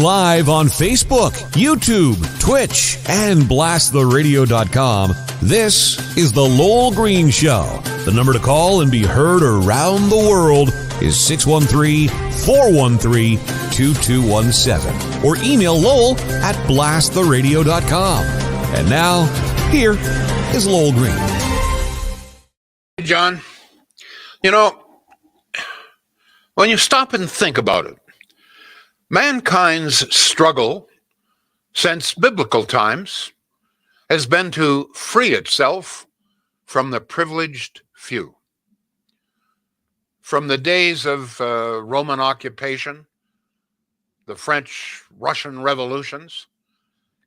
live on Facebook, YouTube, Twitch, and blasttheradio.com. This is The Lowell Green Show. The number to call and be heard around the world is 613-413-2217. Or email Lowell at blasttheradio.com. And now, here is Lowell Green. Hey, John, you know, when you stop and think about it, mankind's struggle since biblical times has been to free itself from the privileged few. From the days of Roman occupation, the French-Russian revolutions,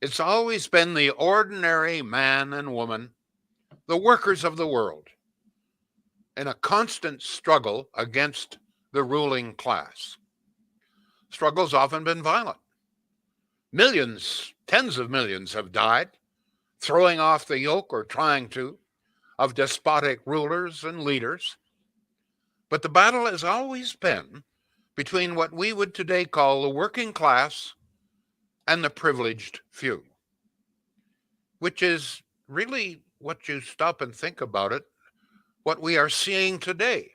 it's always been the ordinary man and woman, the workers of the world, in a constant struggle against the ruling class. Struggle's often been violent. Millions, tens of millions have died, throwing off the yoke or trying to, of despotic rulers and leaders. But the battle has always been between what we would today call the working class and the privileged few, which is really, what you stop and think about it, what we are seeing today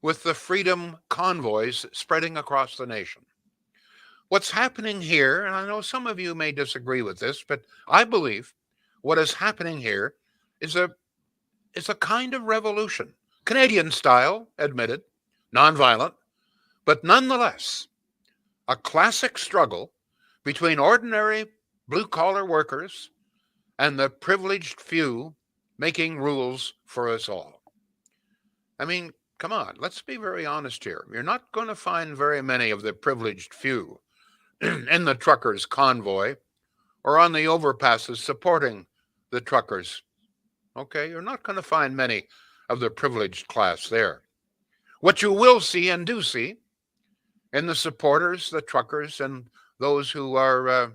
with the freedom convoys spreading across the nation. What's happening here, and I know some of you may disagree with this, but I believe what is happening here is a kind of revolution. Canadian style, admitted, nonviolent, but nonetheless, a classic struggle between ordinary blue-collar workers and the privileged few making rules for us all. I mean, come on, let's be very honest here. You're not going to find very many of the privileged few in the truckers' convoy or on the overpasses supporting the truckers. Okay, you're not going to find many of the privileged class there. What you will see and do see in the supporters, the truckers, and those who are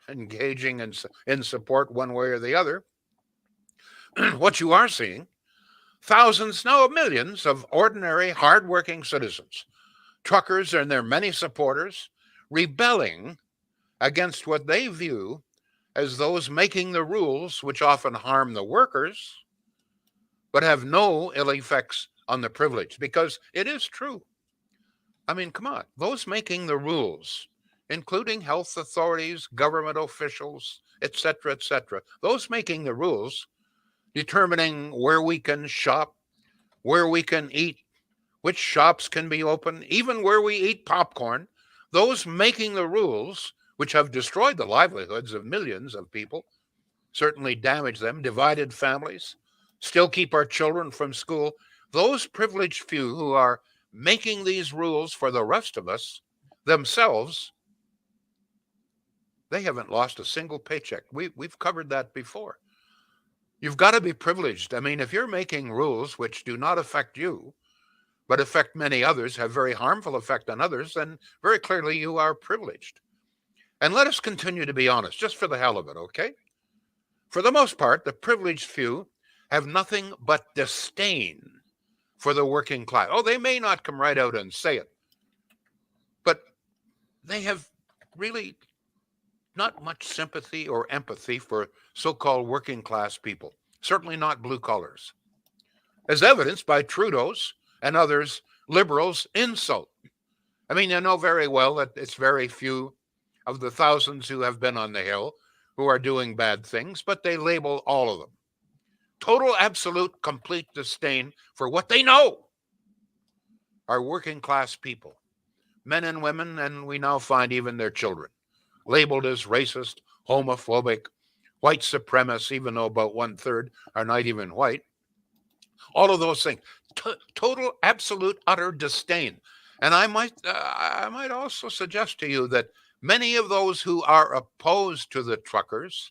engaging in support one way or the other, what you are seeing, thousands, no, millions of ordinary, hardworking citizens, truckers and their many supporters, rebelling against what they view as those making the rules, which often harm the workers, but have no ill effects on the privileged. Because it is true. I mean, come on, those making the rules, including health authorities, government officials, etc., those making the rules, determining where we can shop, where we can eat, which shops can be open, even where we eat popcorn, those making the rules, which have destroyed the livelihoods of millions of people, certainly damaged them, divided families, still keep our children from school, those privileged few who are making these rules for the rest of us themselves, they haven't lost a single paycheck. We've covered that before. You've got to be privileged. I mean, if you're making rules which do not affect you, but affect many others, have very harmful effect on others, then very clearly you are privileged. And let us continue to be honest, just for the hell of it, okay? For the most part, the privileged few have nothing but disdain for the working class. Oh, they may not come right out and say it, but they have really not much sympathy or empathy for so-called working class people, certainly not blue collars, as evidenced by Trudeau's and others' liberals' insult. I mean, you know very well that it's very few of the thousands who have been on the Hill who are doing bad things, but they label all of them. Total, absolute, complete disdain for what they know are working class people, men and women, and we now find even their children, labeled as racist, homophobic, white supremacists, even though about 1/3 are not even white. All of those things. Total, absolute, utter disdain. And I might also suggest to you that many of those who are opposed to the truckers,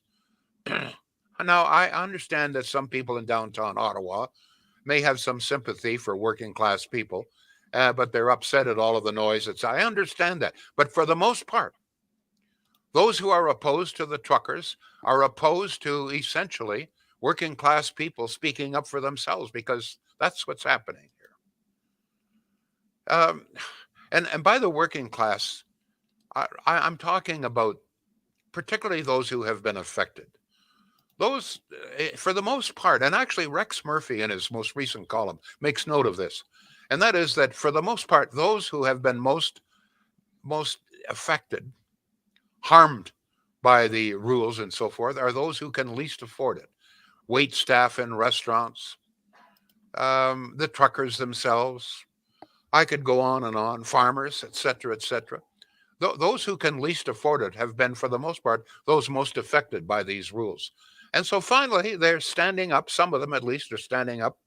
now I understand that some people in downtown Ottawa may have some sympathy for working class people, but they're upset at all of the noise. I understand that. But for the most part, those who are opposed to the truckers are opposed to essentially working class people speaking up for themselves, because that's what's happening here. And by the working class, I'm talking about particularly those who have been affected. Those, for the most part, and actually Rex Murphy in his most recent column makes note of this, and that is that for the most part, those who have been most affected, harmed by the rules and so forth, are those who can least afford it. Wait staff in restaurants, the truckers themselves. I could go on, farmers, etc., etc. Those who can least afford it have been, for the most part, those most affected by these rules. And so finally, they're standing up, some of them at least are standing up,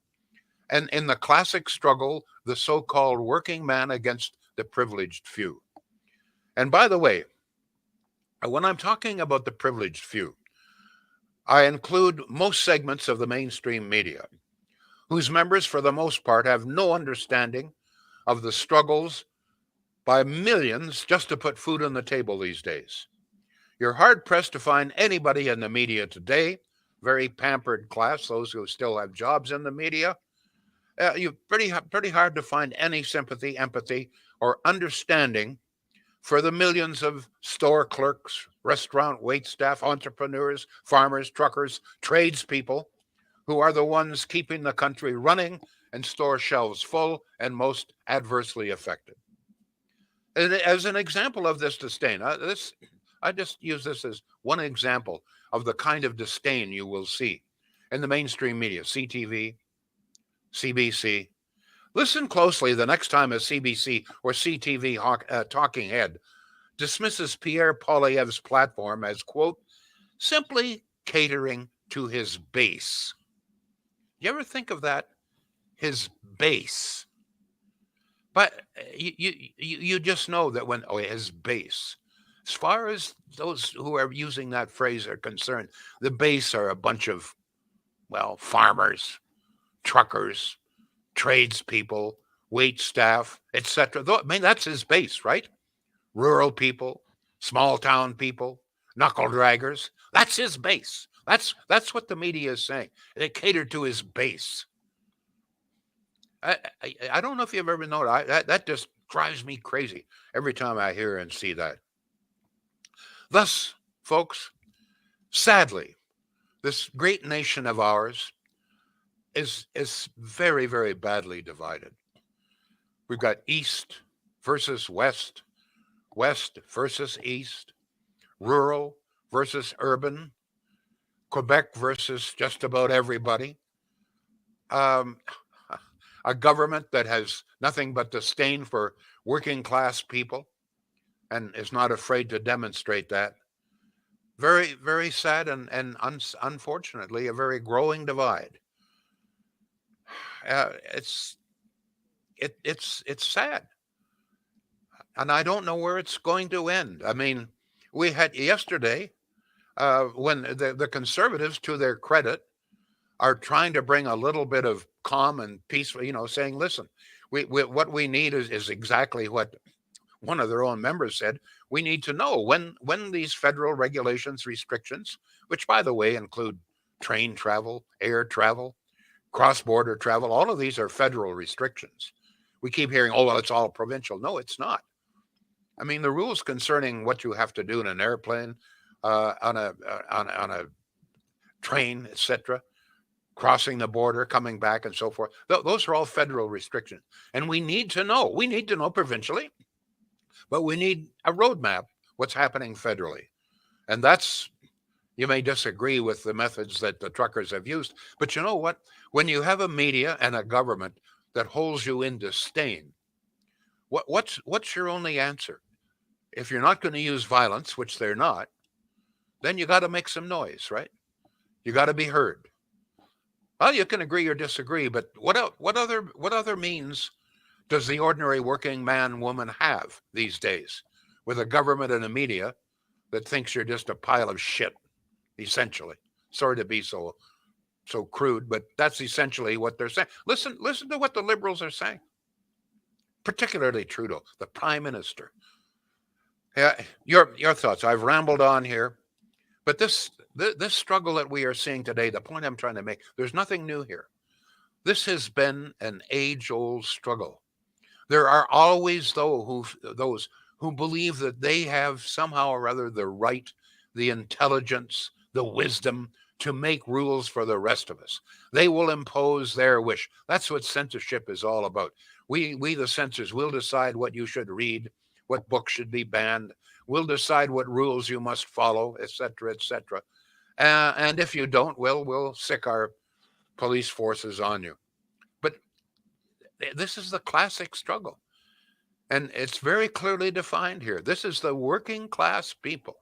and in the classic struggle, the so called working man against the privileged few. And by the way, when I'm talking about the privileged few, I include most segments of the mainstream media, whose members, for the most part, have no understanding of the struggles by millions just to put food on the table these days. You're hard pressed to find anybody in the media today, very pampered class, those who still have jobs in the media. You pretty hard to find any sympathy, empathy, or understanding for the millions of store clerks, restaurant waitstaff, entrepreneurs, farmers, truckers, tradespeople who are the ones keeping the country running and store shelves full and most adversely affected. And as an example of this disdain, I just use this as one example of the kind of disdain you will see in the mainstream media, CTV, CBC. Listen closely the next time a CBC or CTV talking head dismisses Pierre Poilievre's platform as, quote, simply catering to his base. You ever think of that? His base. But you just know that when, his base, as far as those who are using that phrase are concerned, the base are a bunch of, well, farmers, truckers, tradespeople, wait staff, etc. I mean, that's his base, right? Rural people, small town people, knuckle draggers. That's his base. That's what the media is saying. They cater to his base. I don't know if you've ever noticed. That just drives me crazy every time I hear and see that. Thus, folks, sadly, this great nation of ours is very, very badly divided. We've got East versus West, West versus East, rural versus urban, Quebec versus just about everybody. Um, a government that has nothing but disdain for working class people and is not afraid to demonstrate that. Very, very sad and unfortunately a very growing divide. It's it's sad, and I don't know where it's going to end. I mean, we had yesterday when the conservatives, to their credit, are trying to bring a little bit of calm and peace, saying, listen, we what we need is exactly what one of their own members said. We need to know when these federal regulations, restrictions, which by the way include train travel, air travel, cross-border travel, all of these are federal restrictions. We keep hearing, oh, well, it's all provincial. No, it's not. I mean, the rules concerning what you have to do in an airplane, on a train, etc., crossing the border, coming back, and so forth. Those are all federal restrictions. And we need to know. We need to know provincially, but we need a roadmap, what's happening federally. And that's, you may disagree with the methods that the truckers have used, but you know what? When you have a media and a government that holds you in disdain, what's your only answer? If you're not going to use violence, which they're not, then you got to make some noise, right? You got to be heard. Well, you can agree or disagree, but what other means does the ordinary working man, woman have these days with a government and a media that thinks you're just a pile of shit, essentially? Sorry to be so crude, but that's essentially what they're saying. Listen to what the liberals are saying, particularly Trudeau, the prime minister. Yeah, your thoughts. I've rambled on here, but this struggle that we are seeing today, the point I'm trying to make, there's nothing new here. This has been an age-old struggle. There are always those who believe that they have somehow or other the right, the intelligence, the wisdom to make rules for the rest of us. They will impose their wish. That's what censorship is all about. We the censors, will decide what you should read, what books should be banned. We'll decide what rules you must follow, etc., etc. And if you don't, we'll sick our police forces on you. But this is the classic struggle. And it's very clearly defined here. This is the working class people.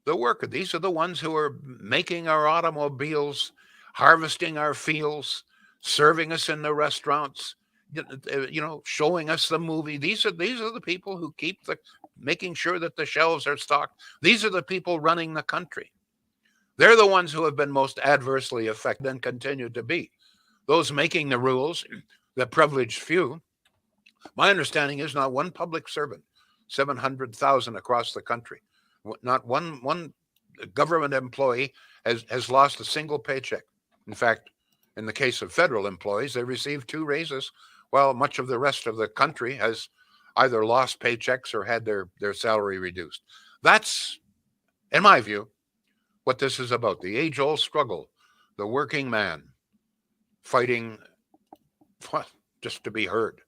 The worker. These are the ones who are making our automobiles, harvesting our fields, serving us in the restaurants, showing us the movie. These are the people who keep making sure that the shelves are stocked. These are the people running the country. They're the ones who have been most adversely affected and continue to be. Those making the rules, the privileged few. My understanding is not one public servant, 700,000 across the country, not one government employee has lost a single paycheck. In fact, in the case of federal employees, they received 2 raises, while much of the rest of the country has either lost paychecks or had their salary reduced. That's, in my view, what this is about. The age-old struggle, the working man fighting just to be heard.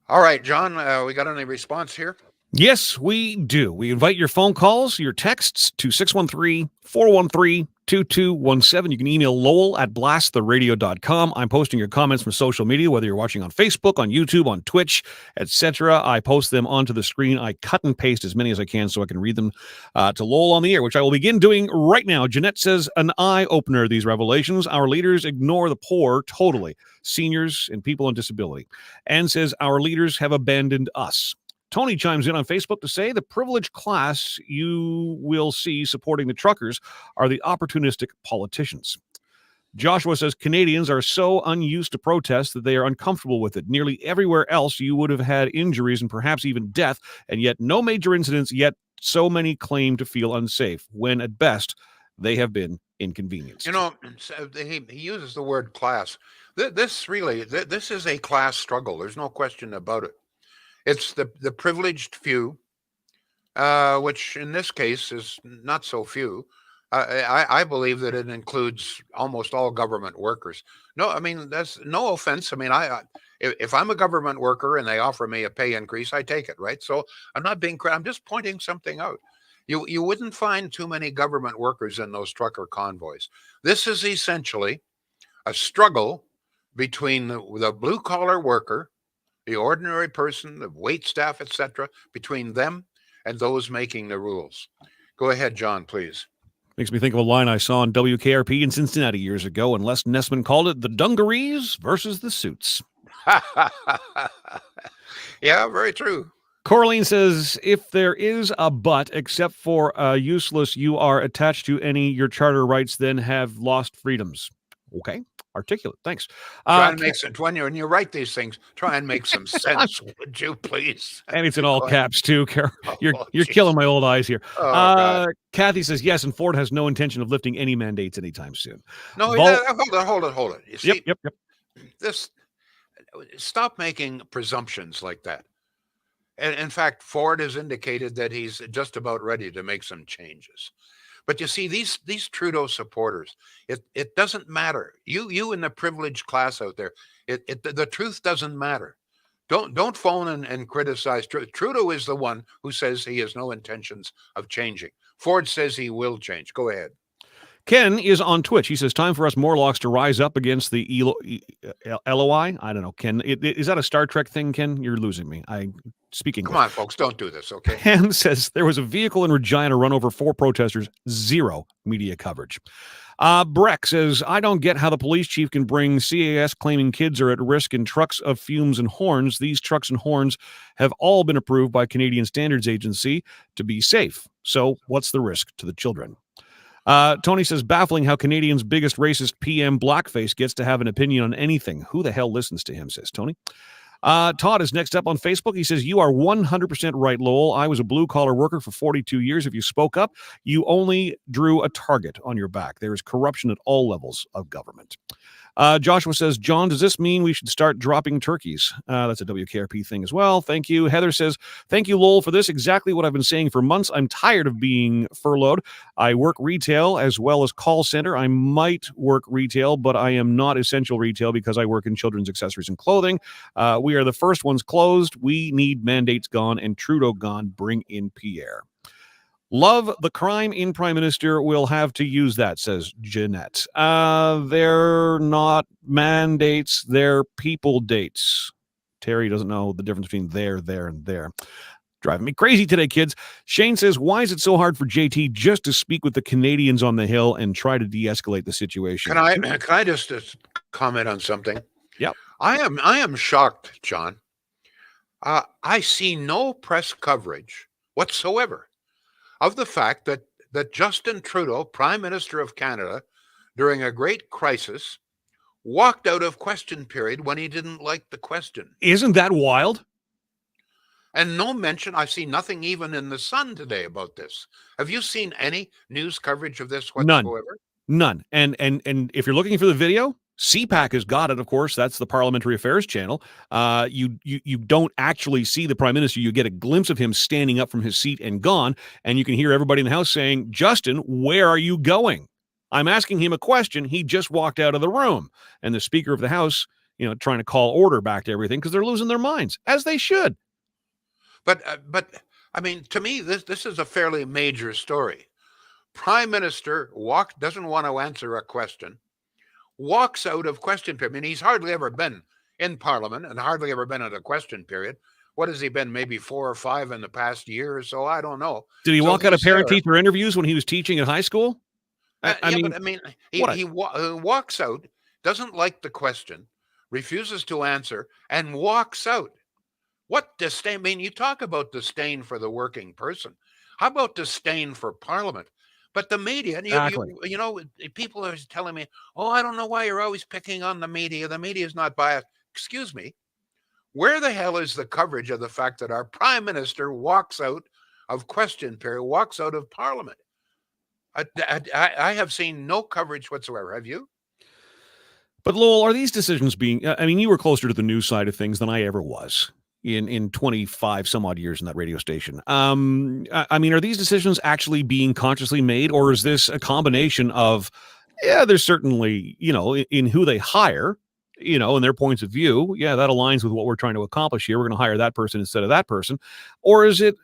All right, John, we got any response here? Yes, we do. We invite your phone calls, your texts to 613-413-2217. You can email Lowell at blasttheradio.com. I'm posting your comments from social media, whether you're watching on Facebook, on YouTube, on Twitch, etc. I post them onto the screen. I cut and paste as many as I can so I can read them to Lowell on the air, which I will begin doing right now. Jeanette says, an eye-opener, these revelations. Our leaders ignore the poor totally, seniors and people on disability. And says, our leaders have abandoned us. Tony chimes in on Facebook to say the privileged class you will see supporting the truckers are the opportunistic politicians. Joshua says Canadians are so unused to protest that they are uncomfortable with it. Nearly everywhere else you would have had injuries and perhaps even death, and yet no major incidents, yet so many claim to feel unsafe, when at best they have been inconvenienced. He uses the word class. This is a class struggle. There's no question about it. It's the privileged few, which in this case is not so few. I believe that it includes almost all government workers. No, I mean, that's no offense. I mean, if I'm a government worker and they offer me a pay increase, I take it, right? So I'm not being I'm just pointing something out. You wouldn't find too many government workers in those trucker convoys. This is essentially a struggle between the blue collar worker, the ordinary person, the wait staff, etc., between them and those making the rules. Go ahead, John, please. Makes me think of a line I saw on WKRP in Cincinnati years ago, and Les Nessman called it the dungarees versus the suits. Yeah, very true. Coraline says, if there is a but, except for useless, you are attached to any your charter rights, then have lost freedoms. Okay. Articulate. Thanks. Try and make some, when you write these things, try and make some sense, would you please? And it's in all caps too, Carol. You're killing my old eyes here. Kathy says yes, and Ford has no intention of lifting any mandates anytime soon. No, hold it. You see, yep. Stop making presumptions like that. And in fact, Ford has indicated that he's just about ready to make some changes. But you see, these Trudeau supporters, it doesn't matter. You in the privileged class out there, the truth doesn't matter. Don't phone and criticize. Trudeau is the one who says he has no intentions of changing. Ford says he will change. Go ahead. Ken is on Twitch. He says, time for us Morlocks to rise up against the LOI. I don't know, Ken. Is that a Star Trek thing, Ken? You're losing me. Come on, folks. Don't do this, okay? Ken says, there was a vehicle in Regina run over 4 protesters. 0 media coverage. Breck says, I don't get how the police chief can bring CAS claiming kids are at risk in trucks of fumes and horns. These trucks and horns have all been approved by Canadian Standards Agency to be safe. So what's the risk to the children? Tony says, baffling how Canadians' biggest racist PM blackface gets to have an opinion on anything. Who the hell listens to him, says Tony. Todd is next up on Facebook. He says, you are 100% right, Lowell. I was a blue-collar worker for 42 years. If you spoke up, you only drew a target on your back. There is corruption at all levels of government. Joshua says, John, does this mean we should start dropping turkeys? That's a WKRP thing as well. Thank you. Heather says, thank you, Lowell, for this. Exactly what I've been saying for months. I'm tired of being furloughed. I work retail as well as call center. I might work retail, but I am not essential retail because I work in children's accessories and clothing. We are the first ones closed. We need mandates gone and Trudeau gone. Bring in Pierre. Love the crime in Prime Minister will have to use that, says Jeanette. They're not mandates, they're people dates. Terry doesn't know the difference between there, and there. Driving me crazy today, kids. Shane says, why is it so hard for JT just to speak with the Canadians on the Hill and try to de-escalate the situation? Can I just comment on something? Yep. I am shocked, John. I see no press coverage whatsoever of the fact that Justin Trudeau, Prime Minister of Canada, during a great crisis, walked out of question period when he didn't like the question. Isn't that wild? And no mention, I see nothing even in the Sun today about this. Have you seen any news coverage of this whatsoever? None. And if you're looking for the video, CPAC has got it, of course. That's the Parliamentary Affairs channel. You don't actually see the Prime Minister. You get a glimpse of him standing up from his seat and gone, and you can hear everybody in the House saying, Justin, where are you going? I'm asking him a question. He just walked out of the room. And the Speaker of the House, trying to call order back to everything because they're losing their minds, as they should. But I mean, to me, this is a fairly major story. Prime Minister doesn't want to answer a question, walks out of question period. I mean, he's hardly ever been in Parliament and hardly ever been at a question period. What has he been? Maybe 4 or 5 in the past year or so? I don't know. Did he walk out of parent-teacher interviews when he was teaching at high school? He walks out, doesn't like the question, refuses to answer, and walks out. What disdain? I mean, you talk about disdain for the working person. How about disdain for Parliament? But the media, people are telling me, oh, I don't know why you're always picking on the media. The media is not biased. Excuse me. Where the hell is the coverage of the fact that our Prime Minister walks out of question period, walks out of Parliament? I have seen no coverage whatsoever. Have you? But Lowell, are these decisions being, you were closer to the news side of things than I ever was in 25 some odd years in that radio station. Are these decisions actually being consciously made, or is this a combination of, there's certainly, in who they hire, and their points of view, that aligns with what we're trying to accomplish here. We're going to hire that person instead of that person. Or is it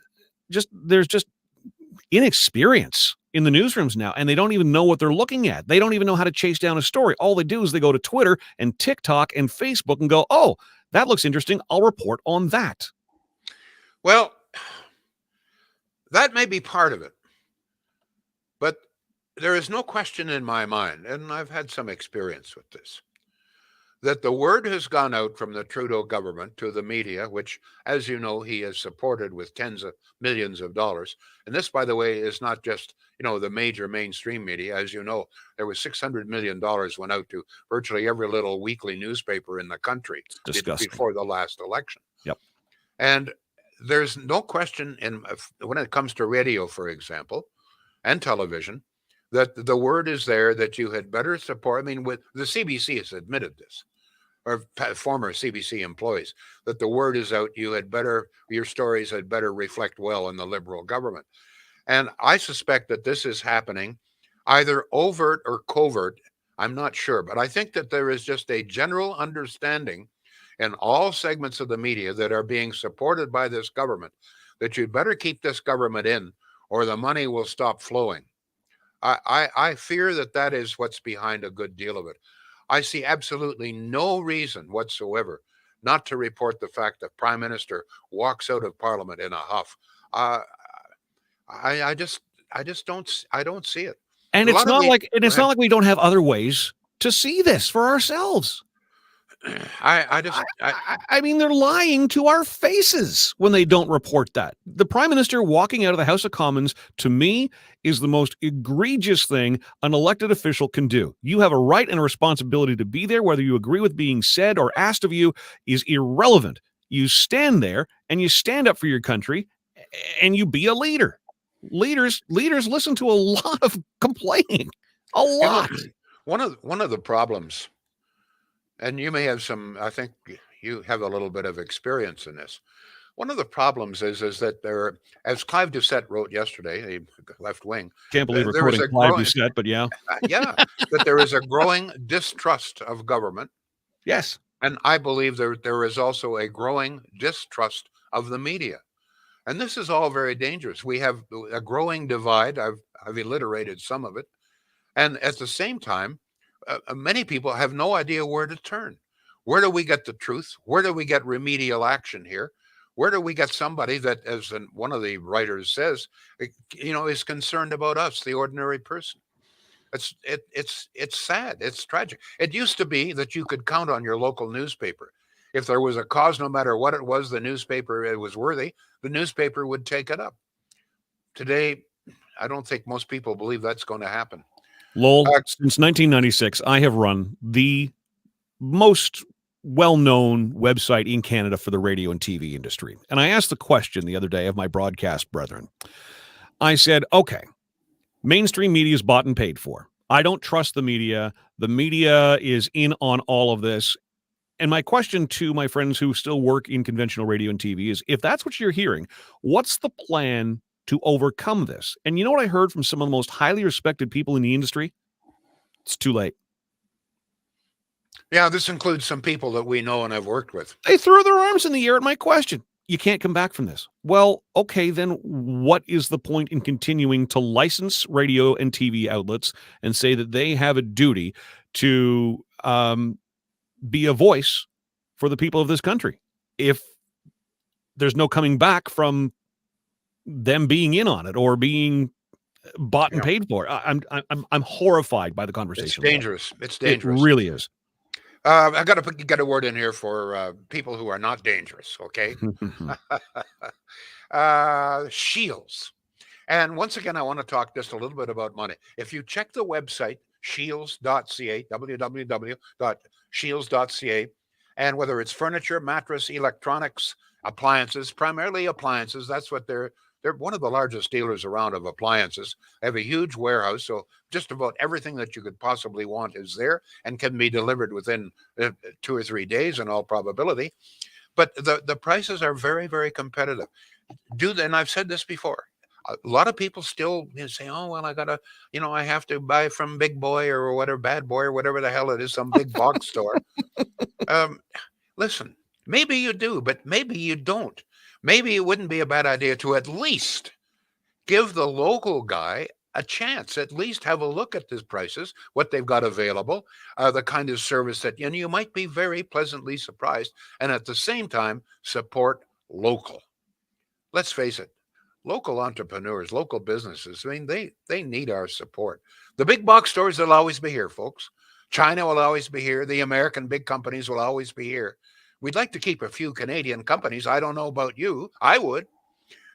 there's just inexperience in the newsrooms now, and they don't even know what they're looking at. They don't even know how to chase down a story. All they do is they go to Twitter and TikTok and Facebook and go, oh, that looks interesting. I'll report on that. Well, that may be part of it. But there is no question in my mind, and I've had some experience with this, that the word has gone out from the Trudeau government to the media, which, as you know, he has supported with tens of millions of dollars. And this, by the way, is not just, the major mainstream media. As you know, there was $600 million went out to virtually every little weekly newspaper in the country before the last election. Yep. And there's no question when it comes to radio, for example, and television, that the word is there that you had better support. With the CBC has admitted this, or former CBC employees, that the word is out. Your stories had better reflect well in the Liberal government. And I suspect that this is happening either overt or covert. I'm not sure, but I think that there is just a general understanding in all segments of the media that are being supported by this government that you'd better keep this government in or the money will stop flowing. I fear that is what's behind a good deal of it. I see absolutely no reason whatsoever not to report the fact that Prime Minister walks out of Parliament in a huff. I don't see it. And it's not like we don't have other ways to see this for ourselves. They're lying to our faces when they don't report that. The Prime Minister walking out of the House of Commons, to me, is the most egregious thing an elected official can do. You have a right and a responsibility to be there. Whether you agree with being said or asked of you is irrelevant. You stand there and you stand up for your country and you be a leader. Leaders listen to a lot of complaining. A lot. One of the problems And you may have some, I think you have a little bit of experience in this. One of the problems is that there, as Clive Doucette wrote yesterday, the left wing, Can't believe we're there is quoting a Clive growing, Doucette, but yeah. yeah, that there is a growing distrust of government, Yes. and I believe there is also a growing distrust of the media, and this is all very dangerous. We have a growing divide. I've alliterated some of it, and at the same time, many people have no idea where to turn. Where do we get the truth? Where do we get remedial action here? Where do we get somebody that, as one of the writers says, is concerned about us, the ordinary person? It's sad. It's tragic. It used to be that you could count on your local newspaper. If there was a cause, no matter what it was, the newspaper it was worthy, the newspaper would take it up. Today, I don't think most people believe that's going to happen. Lowell, since 1996, I have run the most well-known website in Canada for the radio and TV industry. And I asked the question the other day of my broadcast brethren. I said, okay, mainstream media is bought and paid for. I don't trust the media. The media is in on all of this. And my question to my friends who still work in conventional radio and TV is, if that's what you're hearing, what's the plan to overcome this? And you know what I heard from some of the most highly respected people in the industry? It's too late. Yeah, this includes some people that we know and have worked with. They threw their arms in the air at my question. You can't come back from this. Well, okay, then what is the point in continuing to license radio and TV outlets and say that they have a duty to be a voice for the people of this country if there's no coming back from them being in on it or being bought and paid for? I'm horrified by the conversation. It's dangerous. It's dangerous. It really is. I got to get a word in here for people who are not dangerous, okay? Shields. And once again, I want to talk just a little bit about money. If you check the website, shields.ca, www.shields.ca, and whether it's furniture, mattress, electronics, appliances, primarily appliances, that's what they're one of the largest dealers around of appliances. They have a huge warehouse, so just about everything that you could possibly want is there and can be delivered within 2 or 3 days in all probability. But the prices are very, very competitive. And I've said this before. A lot of people still say, "Oh, well, I have to buy from Big Boy or whatever, Bad Boy or whatever the hell it is, some big box store." Listen, maybe you do, but maybe you don't. Maybe it wouldn't be a bad idea to at least give the local guy a chance, at least have a look at the prices, what they've got available, the kind of service that, you might be very pleasantly surprised, and at the same time, support local. Let's face it, local entrepreneurs, local businesses, I mean, they need our support. The big box stores will always be here, folks. China will always be here. The American big companies will always be here. We'd like to keep a few Canadian companies. I don't know about you. I would.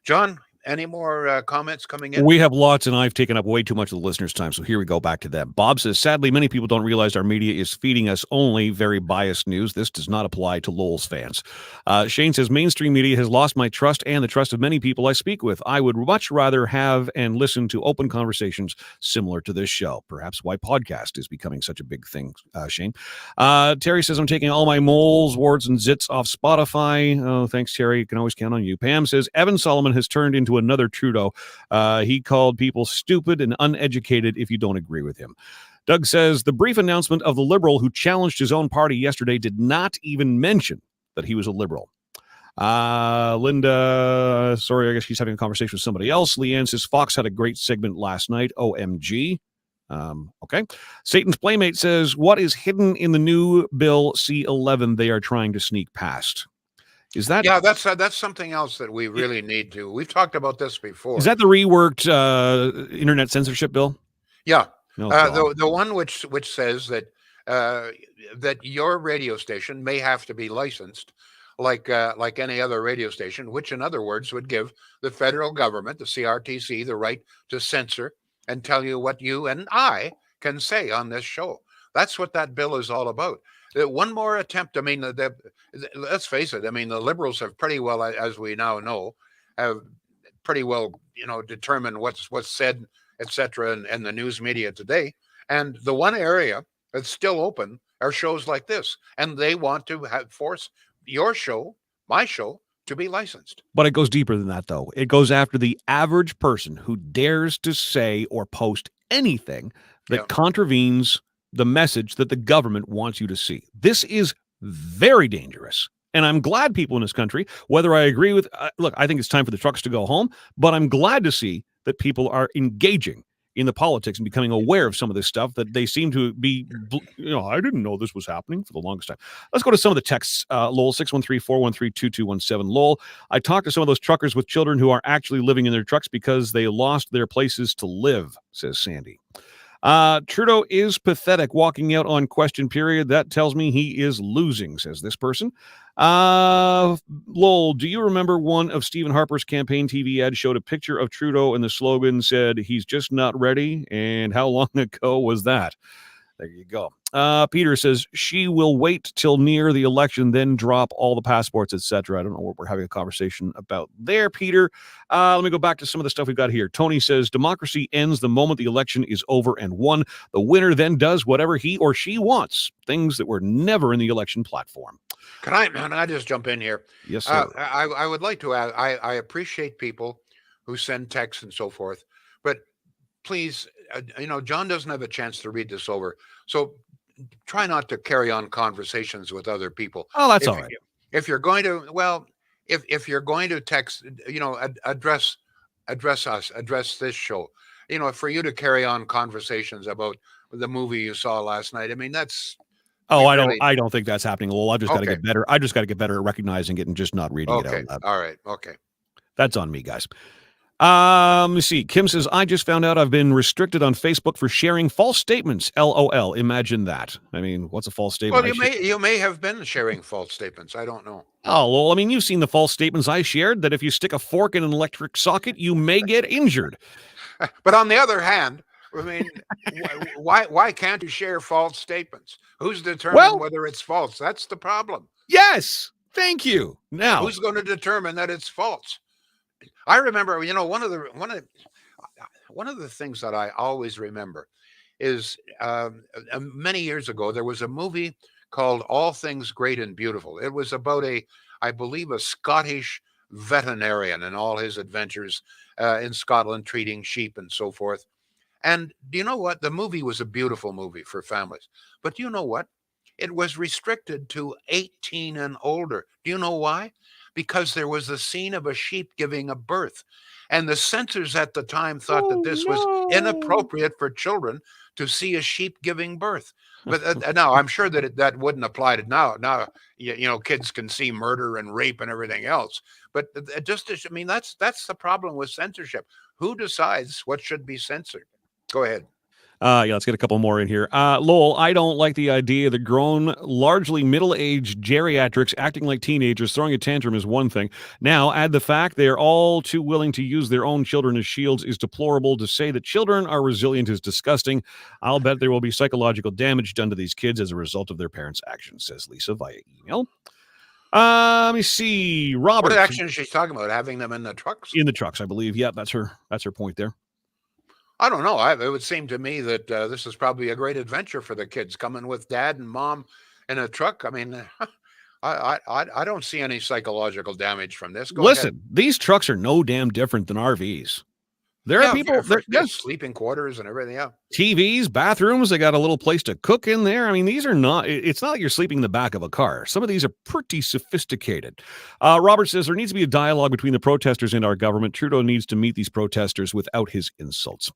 John, any more comments coming in? We have lots, and I've taken up way too much of the listeners' time, so here we go back to them. Bob says, sadly, many people don't realize our media is feeding us only very biased news. This does not apply to Lowell's fans. Shane says, mainstream media has lost my trust and the trust of many people I speak with. I would much rather have and listen to open conversations similar to this show. Perhaps why podcast is becoming such a big thing, Shane. Terry says, I'm taking all my moles, warts, and zits off Spotify. Oh, thanks, Terry. You can always count on you. Pam says, Evan Solomon has turned into another Trudeau. He called people stupid and uneducated if you don't agree with him. Doug says the brief announcement of the Liberal who challenged his own party yesterday did not even mention that he was a Liberal. Linda, sorry, I guess she's having a conversation with somebody else. Leanne says Fox had a great segment last night. OMG. Okay. Satan's Playmate says, what is hidden in the new Bill C-11 they are trying to sneak past? Is that? Yeah, that's something else that we really need to. We've talked about this before. Is that the reworked internet censorship bill? Yeah, the one which says that that your radio station may have to be licensed like any other radio station, which in other words would give the federal government, the CRTC, the right to censor and tell you what you and I can say on this show. That's what that bill is all about. One more attempt. I mean, let's face it. I mean, the Liberals have pretty well, as we now know, have pretty well, determined what's said, etc., in the news media today. And the one area that's still open are shows like this, and they want to force your show, my show, to be licensed. But it goes deeper than that, though. It goes after the average person who dares to say or post anything Yeah. that contravenes the message that the government wants you to see. This is very dangerous. And I'm glad people in this country, whether I agree with, look, I think it's time for the trucks to go home, but I'm glad to see that people are engaging in the politics and becoming aware of some of this stuff that they seem to be, I didn't know this was happening for the longest time. Let's go to some of the texts. Lowell, 613-413-2217. Lowell, I talked to some of those truckers with children who are actually living in their trucks because they lost their places to live, says Sandy. Trudeau is pathetic walking out on question period. That tells me he is losing, says this person. Lowell, do you remember one of Stephen Harper's campaign TV ads showed a picture of Trudeau and the slogan said, he's just not ready? And how long ago was that? There you go. Peter says she will wait till near the election, then drop all the passports, etc. I don't know what we're having a conversation about there, Peter. Let me go back to some of the stuff we've got here. Tony says democracy ends the moment the election is over and won. The winner then does whatever he or she wants, things that were never in the election platform. Can I just jump in here? Yes, sir. I would like to add, I appreciate people who send texts and so forth, but please, John doesn't have a chance to read this over, so try not to carry on conversations with other people. Oh, that's all right. If you're going to, if you're going to text, address us, address this show, for you to carry on conversations about the movie you saw last night, I mean, that's. Oh, I don't think that's happening. Well, I've just got to get better. I just got to get better at recognizing it and just not reading it out loud. All right. Okay. That's on me, guys. Let me see. Kim says, I just found out I've been restricted on Facebook for sharing false statements. LOL. Imagine that. I mean, what's a false statement? Well, you may have been sharing false statements. I don't know. Oh, well, I mean, you've seen the false statements I shared that if you stick a fork in an electric socket, you may get injured. But on the other hand, I mean, why can't you share false statements? Who's determined whether it's false? That's the problem. Yes. Thank you. Now, who's going to determine that it's false? I remember, one of the things that I always remember is many years ago there was a movie called All Things Great and Beautiful. It was about I believe, a Scottish veterinarian and all his adventures in Scotland, treating sheep and so forth. And do you know what? The movie was a beautiful movie for families. But do you know what? It was restricted to 18 and older. Do you know why? Because there was a scene of a sheep giving a birth. And the censors at the time thought that this was inappropriate for children to see a sheep giving birth. But now I'm sure that that wouldn't apply to now. Now, kids can see murder and rape and everything else. But that's the problem with censorship. Who decides what should be censored? Go ahead. Let's get a couple more in here. Lowell, I don't like the idea that grown, largely middle-aged geriatrics acting like teenagers throwing a tantrum is one thing. Now, add the fact they are all too willing to use their own children as shields is deplorable. To say that children are resilient is disgusting. I'll bet there will be psychological damage done to these kids as a result of their parents' actions, says Lisa via email. Let me see. Robert. What action is she talking about? Having them in the trucks? In the trucks, I believe. Yeah, that's her point there. I don't know. It would seem to me that this is probably a great adventure for the kids, coming with dad and mom in a truck. I mean, I don't see any psychological damage from this. Listen, these trucks are no damn different than RVs. There are people, there's sleeping quarters and everything. Yeah. TVs, bathrooms, they got a little place to cook in there. I mean, these are not, it's not like you're sleeping in the back of a car. Some of these are pretty sophisticated. Robert says there needs to be a dialogue between the protesters and our government. Trudeau needs to meet these protesters without his insults.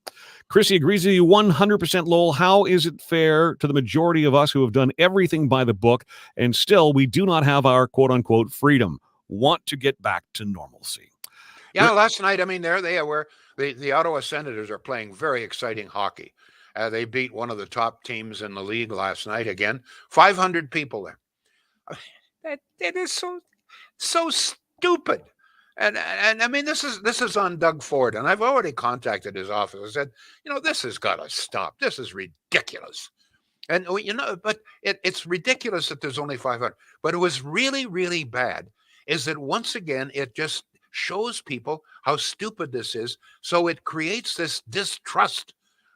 Chrissy agrees with you 100%, Lowell. How is it fair to the majority of us who have done everything by the book and still we do not have our quote unquote freedom? Want to get back to normalcy. Yeah, last night, I mean, there they were. The Ottawa Senators are playing very exciting hockey. They beat one of the top teams in the league last night again. 500 people there. That is so stupid. And I mean, this is on Doug Ford, and I've already contacted his office. I said, this has got to stop. This is ridiculous. And but it's ridiculous that there's only 500. But it was really, really bad. Is that once again it just shows people how stupid this is. So it creates this distrust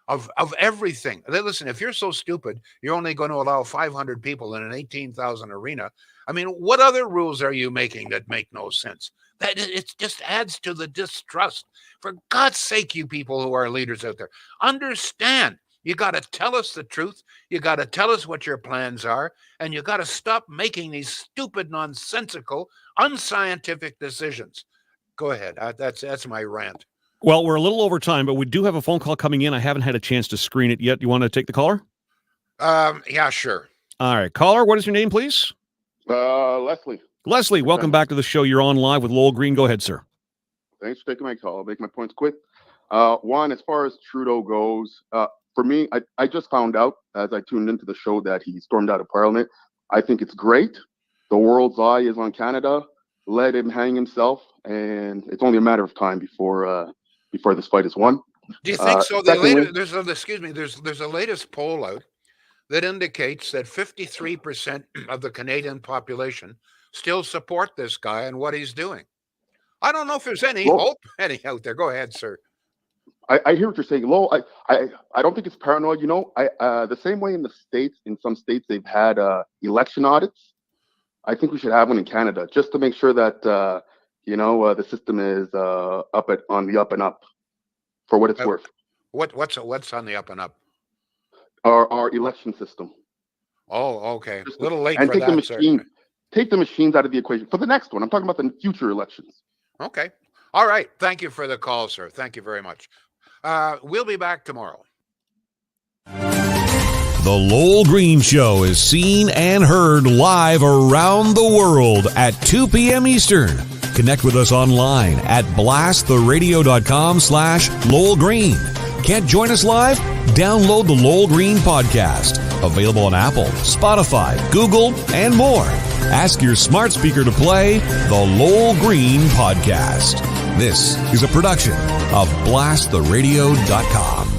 of everything. Listen, if you're so stupid, you're only going to allow 500 people in an 18,000 arena. I mean, what other rules are you making that make no sense? That it just adds to the distrust. For God's sake, you people who are leaders out there, understand. You got to tell us the truth. You got to tell us what your plans are, and you got to stop making these stupid, nonsensical, unscientific decisions. Go ahead. That's my rant. Well, we're a little over time, but we do have a phone call coming in. I haven't had a chance to screen it yet. You want to take the caller? Yeah, sure. All right. Caller, what is your name, please? Leslie. Leslie, welcome back to the show. You're on live with Lowell Green. Go ahead, sir. Thanks for taking my call. I'll make my points quick. One, as far as Trudeau goes, for me, I just found out as I tuned into the show that he stormed out of Parliament. I think it's great. The world's eye is on Canada. Let him hang himself, and it's only a matter of time before this fight is won. Do you think so? Secondly, There's a latest poll out that indicates that 53% of the Canadian population still support this guy and what he's doing. I don't know if there's any hope any out there. Go ahead, sir. I hear what you're saying, Lowell. I don't think it's paranoid. The same way in some states they've had election audits. I think we should have one in Canada just to make sure that the system is on the up and up for what it's worth. What's on the up and up? Our election system. Oh, okay. A little late and for take that, the machine, take the machines out of the equation for the next one. I'm talking about the future elections. Okay. All right. Thank you for the call, sir. Thank you very much. We'll be back tomorrow. The Lowell Green Show is seen and heard live around the world at 2 p.m. Eastern. Connect with us online at blasttheradio.com/Lowell Green. Can't join us live? Download the Lowell Green podcast. Available on Apple, Spotify, Google, and more. Ask your smart speaker to play the Lowell Green podcast. This is a production of blasttheradio.com.